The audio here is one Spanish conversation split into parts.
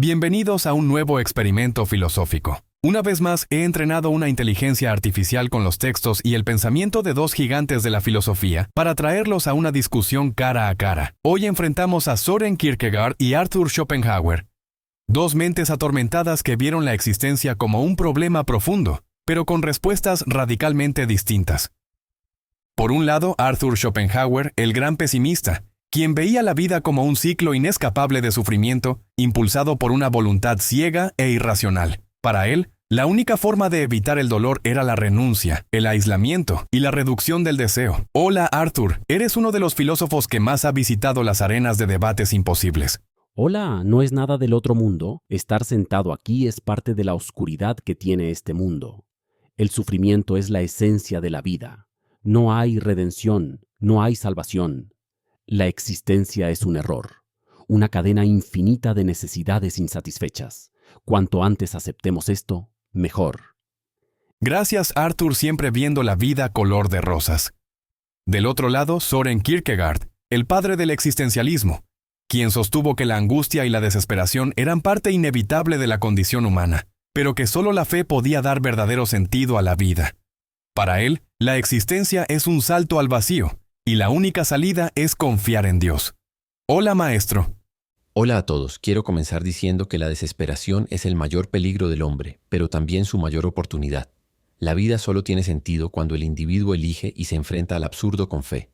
Bienvenidos a un nuevo experimento filosófico. Una vez más, he entrenado una inteligencia artificial con los textos y el pensamiento de dos gigantes de la filosofía para traerlos a una discusión cara a cara. Hoy enfrentamos a Søren Kierkegaard y Arthur Schopenhauer, dos mentes atormentadas que vieron la existencia como un problema profundo, pero con respuestas radicalmente distintas. Por un lado, Arthur Schopenhauer, el gran pesimista, quien veía la vida como un ciclo inescapable de sufrimiento, impulsado por una voluntad ciega e irracional. Para él, la única forma de evitar el dolor era la renuncia, el aislamiento y la reducción del deseo. Hola Arthur, eres uno de los filósofos que más ha visitado las arenas de debates imposibles. Hola, no es nada del otro mundo. Estar sentado aquí es parte de la oscuridad que tiene este mundo. El sufrimiento es la esencia de la vida. No hay redención, no hay salvación. La existencia es un error, una cadena infinita de necesidades insatisfechas. Cuanto antes aceptemos esto, mejor. Gracias Arthur, siempre viendo la vida color de rosas. Del otro lado, Søren Kierkegaard, el padre del existencialismo, quien sostuvo que la angustia y la desesperación eran parte inevitable de la condición humana, pero que solo la fe podía dar verdadero sentido a la vida. Para él, la existencia es un salto al vacío, y la única salida es confiar en Dios. Hola, maestro. Hola a todos. Quiero comenzar diciendo que la desesperación es el mayor peligro del hombre, pero también su mayor oportunidad. La vida solo tiene sentido cuando el individuo elige y se enfrenta al absurdo con fe.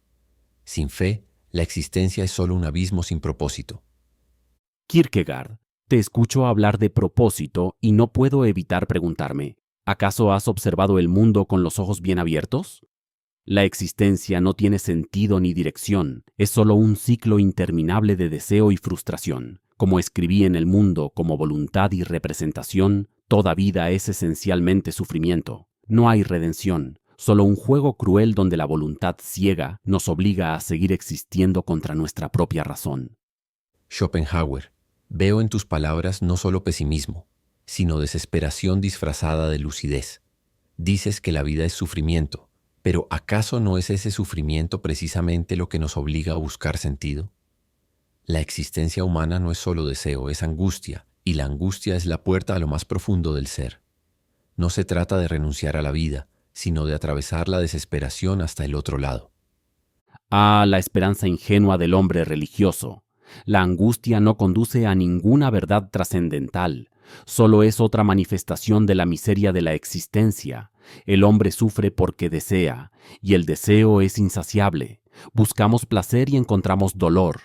Sin fe, la existencia es solo un abismo sin propósito. Kierkegaard, te escucho hablar de propósito y no puedo evitar preguntarme, ¿acaso has observado el mundo con los ojos bien abiertos? La existencia no tiene sentido ni dirección, es solo un ciclo interminable de deseo y frustración. Como escribí en El mundo como voluntad y representación, toda vida es esencialmente sufrimiento. No hay redención, solo un juego cruel donde la voluntad ciega nos obliga a seguir existiendo contra nuestra propia razón. Schopenhauer, veo en tus palabras no solo pesimismo, sino desesperación disfrazada de lucidez. Dices que la vida es sufrimiento. Pero ¿acaso no es ese sufrimiento precisamente lo que nos obliga a buscar sentido? La existencia humana no es solo deseo, es angustia, y la angustia es la puerta a lo más profundo del ser. No se trata de renunciar a la vida, sino de atravesar la desesperación hasta el otro lado. Ah, la esperanza ingenua del hombre religioso. La angustia no conduce a ninguna verdad trascendental, solo es otra manifestación de la miseria de la existencia. El hombre sufre porque desea, y el deseo es insaciable. Buscamos placer y encontramos dolor.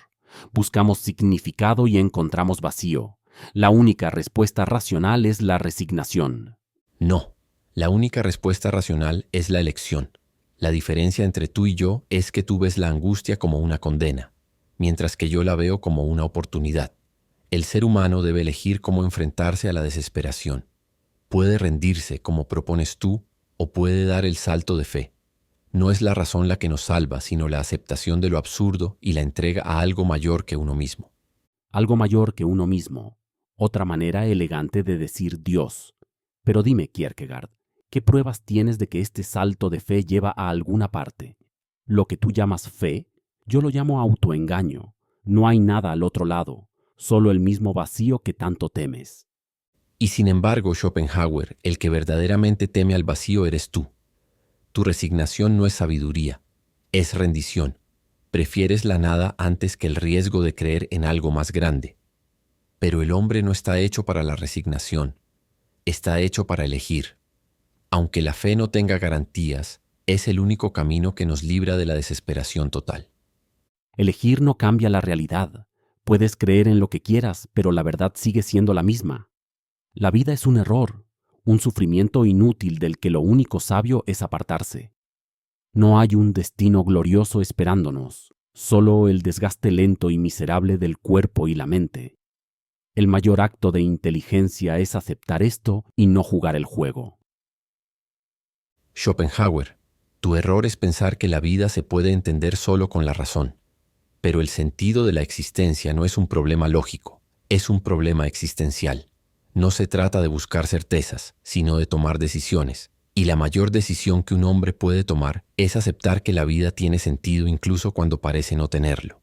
Buscamos significado y encontramos vacío. La única respuesta racional es la resignación. No, la única respuesta racional es la elección. La diferencia entre tú y yo es que tú ves la angustia como una condena, mientras que yo la veo como una oportunidad. El ser humano debe elegir cómo enfrentarse a la desesperación. Puede rendirse como propones tú, o puede dar el salto de fe. No es la razón la que nos salva, sino la aceptación de lo absurdo y la entrega a algo mayor que uno mismo. Algo mayor que uno mismo. Otra manera elegante de decir Dios. Pero dime, Kierkegaard, ¿qué pruebas tienes de que este salto de fe lleva a alguna parte? Lo que tú llamas fe, yo lo llamo autoengaño. No hay nada al otro lado, solo el mismo vacío que tanto temes. Y sin embargo, Schopenhauer, el que verdaderamente teme al vacío eres tú. Tu resignación no es sabiduría, es rendición. Prefieres la nada antes que el riesgo de creer en algo más grande. Pero el hombre no está hecho para la resignación, está hecho para elegir. Aunque la fe no tenga garantías, es el único camino que nos libra de la desesperación total. Elegir no cambia la realidad. Puedes creer en lo que quieras, pero la verdad sigue siendo la misma. La vida es un error, un sufrimiento inútil del que lo único sabio es apartarse. No hay un destino glorioso esperándonos, solo el desgaste lento y miserable del cuerpo y la mente. El mayor acto de inteligencia es aceptar esto y no jugar el juego. Schopenhauer, tu error es pensar que la vida se puede entender solo con la razón. Pero el sentido de la existencia no es un problema lógico, es un problema existencial. No se trata de buscar certezas, sino de tomar decisiones. Y la mayor decisión que un hombre puede tomar es aceptar que la vida tiene sentido incluso cuando parece no tenerlo.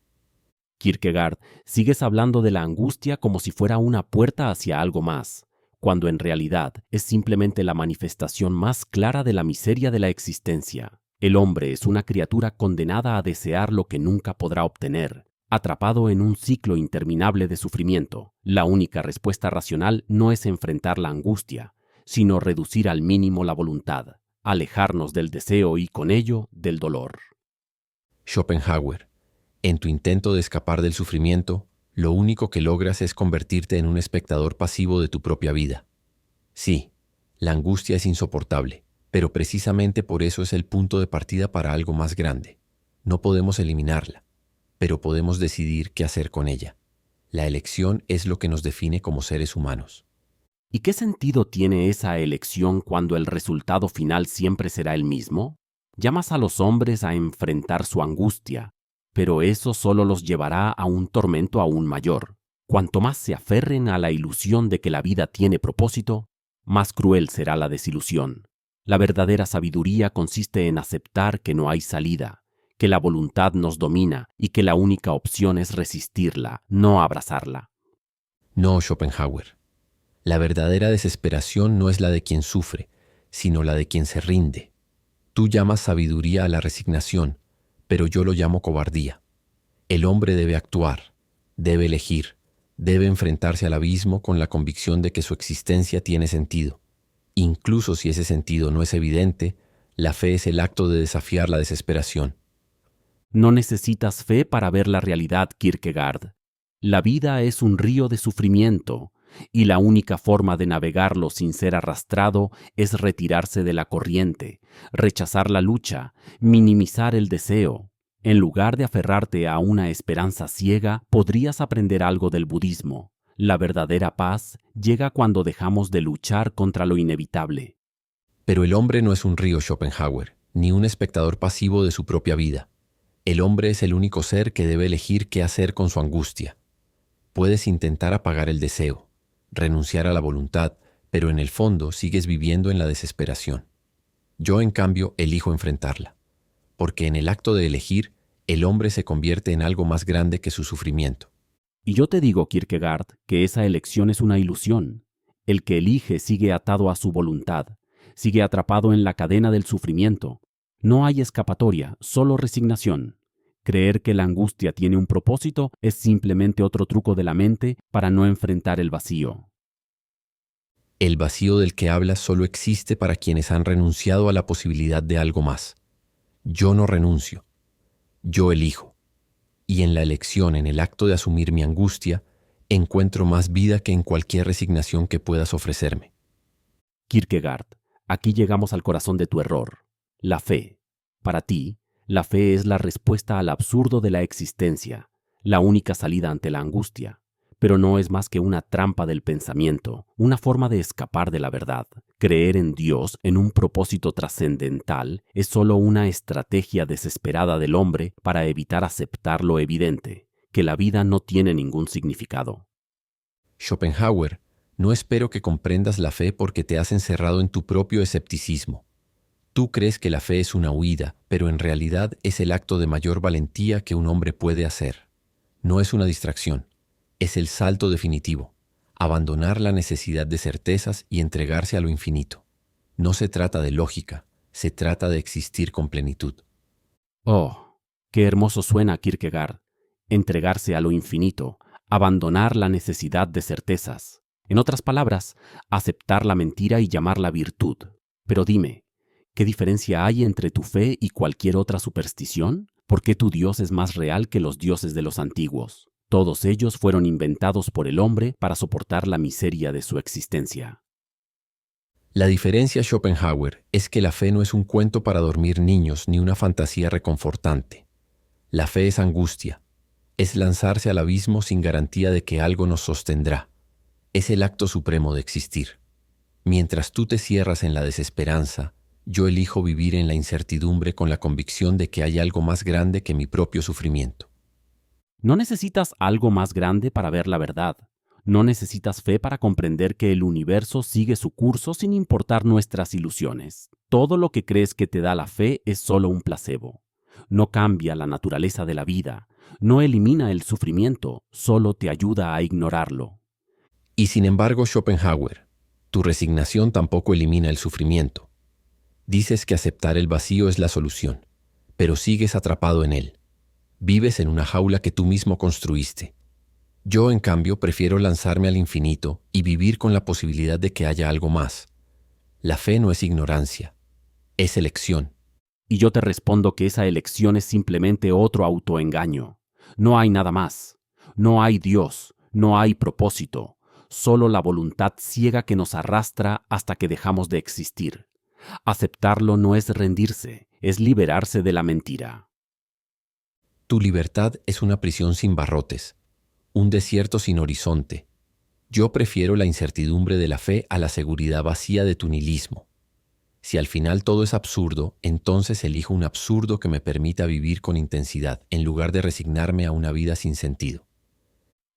Kierkegaard, sigues hablando de la angustia como si fuera una puerta hacia algo más, cuando en realidad es simplemente la manifestación más clara de la miseria de la existencia. El hombre es una criatura condenada a desear lo que nunca podrá obtener, atrapado en un ciclo interminable de sufrimiento. La única respuesta racional no es enfrentar la angustia, sino reducir al mínimo la voluntad, alejarnos del deseo y con ello del dolor. Schopenhauer, en tu intento de escapar del sufrimiento, lo único que logras es convertirte en un espectador pasivo de tu propia vida. Sí, la angustia es insoportable, pero precisamente por eso es el punto de partida para algo más grande. No podemos eliminarla, pero podemos decidir qué hacer con ella. La elección es lo que nos define como seres humanos. ¿Y qué sentido tiene esa elección cuando el resultado final siempre será el mismo? Llamas a los hombres a enfrentar su angustia, pero eso solo los llevará a un tormento aún mayor. Cuanto más se aferren a la ilusión de que la vida tiene propósito, más cruel será la desilusión. La verdadera sabiduría consiste en aceptar que no hay salida, que la voluntad nos domina y que la única opción es resistirla, no abrazarla. No, Schopenhauer. La verdadera desesperación no es la de quien sufre, sino la de quien se rinde. Tú llamas sabiduría a la resignación, pero yo lo llamo cobardía. El hombre debe actuar, debe elegir, debe enfrentarse al abismo con la convicción de que su existencia tiene sentido. Incluso si ese sentido no es evidente, la fe es el acto de desafiar la desesperación. No necesitas fe para ver la realidad, Kierkegaard. La vida es un río de sufrimiento, y la única forma de navegarlo sin ser arrastrado es retirarse de la corriente, rechazar la lucha, minimizar el deseo. En lugar de aferrarte a una esperanza ciega, podrías aprender algo del budismo. La verdadera paz llega cuando dejamos de luchar contra lo inevitable. Pero el hombre no es un río, Schopenhauer, ni un espectador pasivo de su propia vida. El hombre es el único ser que debe elegir qué hacer con su angustia. Puedes intentar apagar el deseo, renunciar a la voluntad, pero en el fondo sigues viviendo en la desesperación. Yo, en cambio, elijo enfrentarla, porque en el acto de elegir, el hombre se convierte en algo más grande que su sufrimiento. Y yo te digo, Kierkegaard, que esa elección es una ilusión. El que elige sigue atado a su voluntad, sigue atrapado en la cadena del sufrimiento. No hay escapatoria, solo resignación. Creer que la angustia tiene un propósito es simplemente otro truco de la mente para no enfrentar el vacío. El vacío del que hablas solo existe para quienes han renunciado a la posibilidad de algo más. Yo no renuncio. Yo elijo. Y en la elección, en el acto de asumir mi angustia, encuentro más vida que en cualquier resignación que puedas ofrecerme. Kierkegaard, aquí llegamos al corazón de tu error. La fe. Para ti, la fe es la respuesta al absurdo de la existencia, la única salida ante la angustia. Pero no es más que una trampa del pensamiento, una forma de escapar de la verdad. Creer en Dios, en un propósito trascendental, es solo una estrategia desesperada del hombre para evitar aceptar lo evidente, que la vida no tiene ningún significado. Schopenhauer, no espero que comprendas la fe porque te has encerrado en tu propio escepticismo. Tú crees que la fe es una huida, pero en realidad es el acto de mayor valentía que un hombre puede hacer. No es una distracción. Es el salto definitivo, abandonar la necesidad de certezas y entregarse a lo infinito. No se trata de lógica, se trata de existir con plenitud. Oh, qué hermoso suena, Kierkegaard. Entregarse a lo infinito, abandonar la necesidad de certezas. En otras palabras, aceptar la mentira y llamarla virtud. Pero dime, ¿qué diferencia hay entre tu fe y cualquier otra superstición? ¿Por qué tu Dios es más real que los dioses de los antiguos? Todos ellos fueron inventados por el hombre para soportar la miseria de su existencia. La diferencia, Schopenhauer, es que la fe no es un cuento para dormir niños ni una fantasía reconfortante. La fe es angustia, es lanzarse al abismo sin garantía de que algo nos sostendrá. Es el acto supremo de existir. Mientras tú te cierras en la desesperanza, yo elijo vivir en la incertidumbre con la convicción de que hay algo más grande que mi propio sufrimiento. No necesitas algo más grande para ver la verdad. No necesitas fe para comprender que el universo sigue su curso sin importar nuestras ilusiones. Todo lo que crees que te da la fe es solo un placebo. No cambia la naturaleza de la vida, No elimina el sufrimiento, solo te ayuda a ignorarlo. Y sin embargo, Schopenhauer, tu resignación tampoco elimina el sufrimiento. Dices que aceptar el vacío es la solución, pero sigues atrapado en él. Vives en una jaula que tú mismo construiste. Yo, en cambio, prefiero lanzarme al infinito y vivir con la posibilidad de que haya algo más. La fe no es ignorancia, es elección. Y yo te respondo que esa elección es simplemente otro autoengaño. No hay nada más. No hay Dios, no hay propósito. Solo la voluntad ciega que nos arrastra hasta que dejamos de existir. Aceptarlo no es rendirse, es liberarse de la mentira. Tu libertad es una prisión sin barrotes, un desierto sin horizonte. Yo prefiero la incertidumbre de la fe a la seguridad vacía de tu nihilismo. Si al final todo es absurdo, entonces elijo un absurdo que me permita vivir con intensidad, en lugar de resignarme a una vida sin sentido.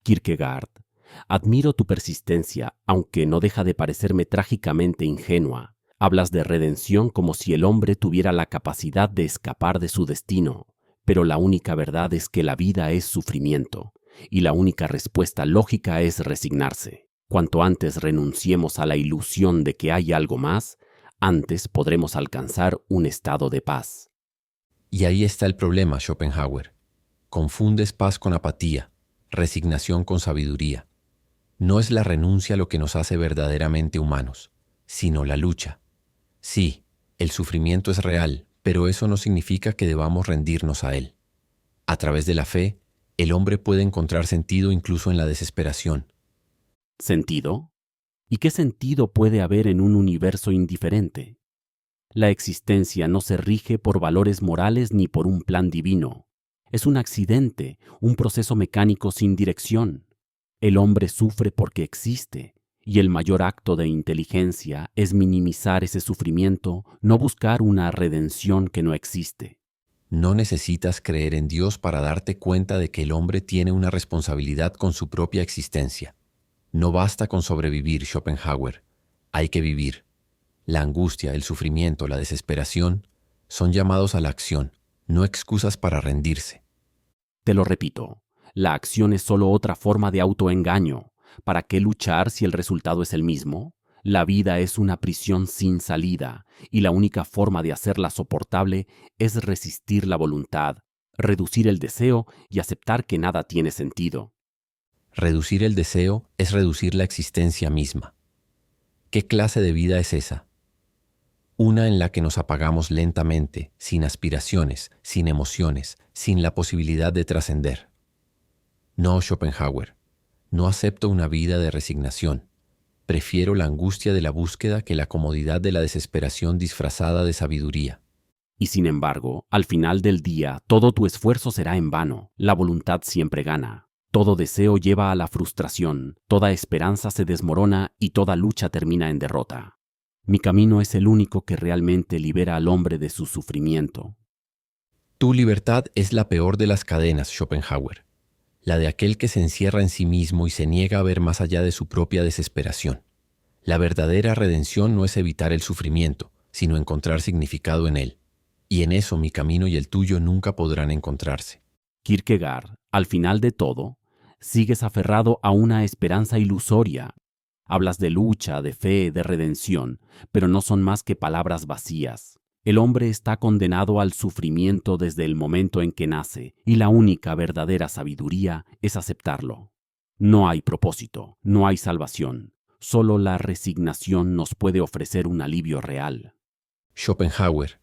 Kierkegaard, admiro tu persistencia, aunque no deja de parecerme trágicamente ingenua. Hablas de redención como si el hombre tuviera la capacidad de escapar de su destino, pero la única verdad es que la vida es sufrimiento, y la única respuesta lógica es resignarse. Cuanto antes renunciemos a la ilusión de que hay algo más, antes podremos alcanzar un estado de paz. Y ahí está el problema, Schopenhauer. Confundes paz con apatía, resignación con sabiduría. No es la renuncia lo que nos hace verdaderamente humanos, sino la lucha. Sí, el sufrimiento es real, pero eso no significa que debamos rendirnos a él. A través de la fe, el hombre puede encontrar sentido incluso en la desesperación. ¿Sentido? ¿Y qué sentido puede haber en un universo indiferente? La existencia no se rige por valores morales ni por un plan divino. Es un accidente, un proceso mecánico sin dirección. El hombre sufre porque existe, y el mayor acto de inteligencia es minimizar ese sufrimiento, no buscar una redención que no existe. No necesitas creer en Dios para darte cuenta de que el hombre tiene una responsabilidad con su propia existencia. No basta con sobrevivir, Schopenhauer. Hay que vivir. La angustia, el sufrimiento, la desesperación son llamados a la acción, no excusas para rendirse. Te lo repito, la acción es solo otra forma de autoengaño. ¿Para qué luchar si el resultado es el mismo? La vida es una prisión sin salida, y la única forma de hacerla soportable es resistir la voluntad, reducir el deseo y aceptar que nada tiene sentido. Reducir el deseo es reducir la existencia misma. ¿Qué clase de vida es esa? Una en la que nos apagamos lentamente, sin aspiraciones, sin emociones, sin la posibilidad de trascender. No, Schopenhauer, no acepto una vida de resignación. Prefiero la angustia de la búsqueda que la comodidad de la desesperación disfrazada de sabiduría. Y sin embargo, al final del día, todo tu esfuerzo será en vano. La voluntad siempre gana. Todo deseo lleva a la frustración, toda esperanza se desmorona y toda lucha termina en derrota. Mi camino es el único que realmente libera al hombre de su sufrimiento. Tu libertad es la peor de las cadenas, Schopenhauer, la de aquel que se encierra en sí mismo y se niega a ver más allá de su propia desesperación. La verdadera redención no es evitar el sufrimiento, sino encontrar significado en él. Y en eso mi camino y el tuyo nunca podrán encontrarse. Kierkegaard, al final de todo, sigues aferrado a una esperanza ilusoria. Hablas de lucha, de fe, de redención, pero no son más que palabras vacías. El hombre está condenado al sufrimiento desde el momento en que nace, y la única verdadera sabiduría es aceptarlo. No hay propósito, no hay salvación. Solo la resignación nos puede ofrecer un alivio real. Schopenhauer,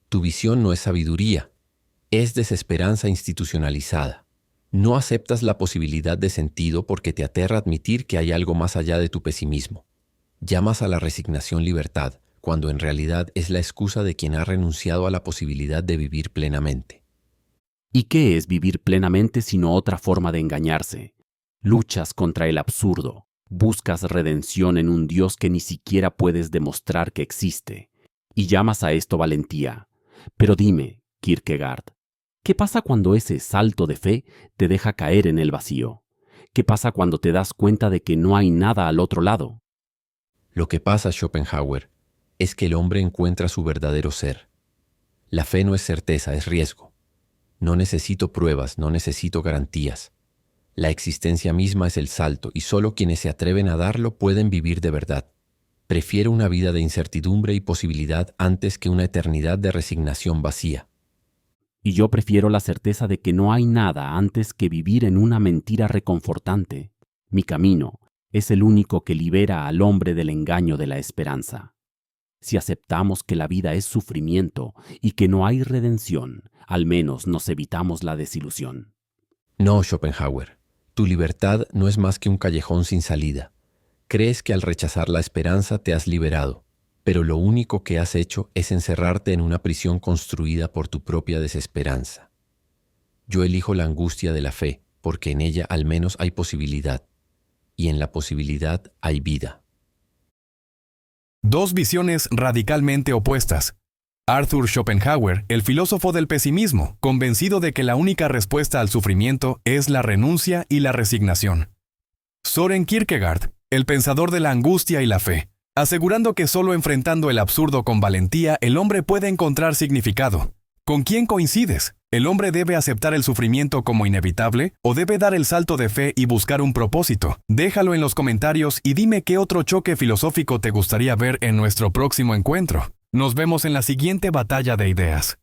tu visión no es sabiduría, es desesperanza institucionalizada. No aceptas la posibilidad de sentido porque te aterra admitir que hay algo más allá de tu pesimismo. Llamas a la resignación libertad, cuando en realidad es la excusa de quien ha renunciado a la posibilidad de vivir plenamente. ¿Y qué es vivir plenamente sino otra forma de engañarse? Luchas contra el absurdo, buscas redención en un Dios que ni siquiera puedes demostrar que existe, y llamas a esto valentía. Pero dime, Kierkegaard, ¿qué pasa cuando ese salto de fe te deja caer en el vacío? ¿Qué pasa cuando te das cuenta de que no hay nada al otro lado? Lo que pasa, Schopenhauer, es que el hombre encuentra su verdadero ser. La fe no es certeza, es riesgo. No necesito pruebas, no necesito garantías. La existencia misma es el salto y solo quienes se atreven a darlo pueden vivir de verdad. Prefiero una vida de incertidumbre y posibilidad antes que una eternidad de resignación vacía. Y yo prefiero la certeza de que no hay nada antes que vivir en una mentira reconfortante. Mi camino es el único que libera al hombre del engaño de la esperanza. Si aceptamos que la vida es sufrimiento y que no hay redención, al menos nos evitamos la desilusión. No, Schopenhauer, tu libertad no es más que un callejón sin salida. Crees que al rechazar la esperanza te has liberado, pero lo único que has hecho es encerrarte en una prisión construida por tu propia desesperanza. Yo elijo la angustia de la fe, porque en ella al menos hay posibilidad, y en la posibilidad hay vida. Dos visiones radicalmente opuestas. Arthur Schopenhauer, el filósofo del pesimismo, convencido de que la única respuesta al sufrimiento es la renuncia y la resignación. Søren Kierkegaard, el pensador de la angustia y la fe, asegurando que solo enfrentando el absurdo con valentía el hombre puede encontrar significado. ¿Con quién coincides? ¿El hombre debe aceptar el sufrimiento como inevitable o debe dar el salto de fe y buscar un propósito? Déjalo en los comentarios y dime qué otro choque filosófico te gustaría ver en nuestro próximo encuentro. Nos vemos en la siguiente batalla de ideas.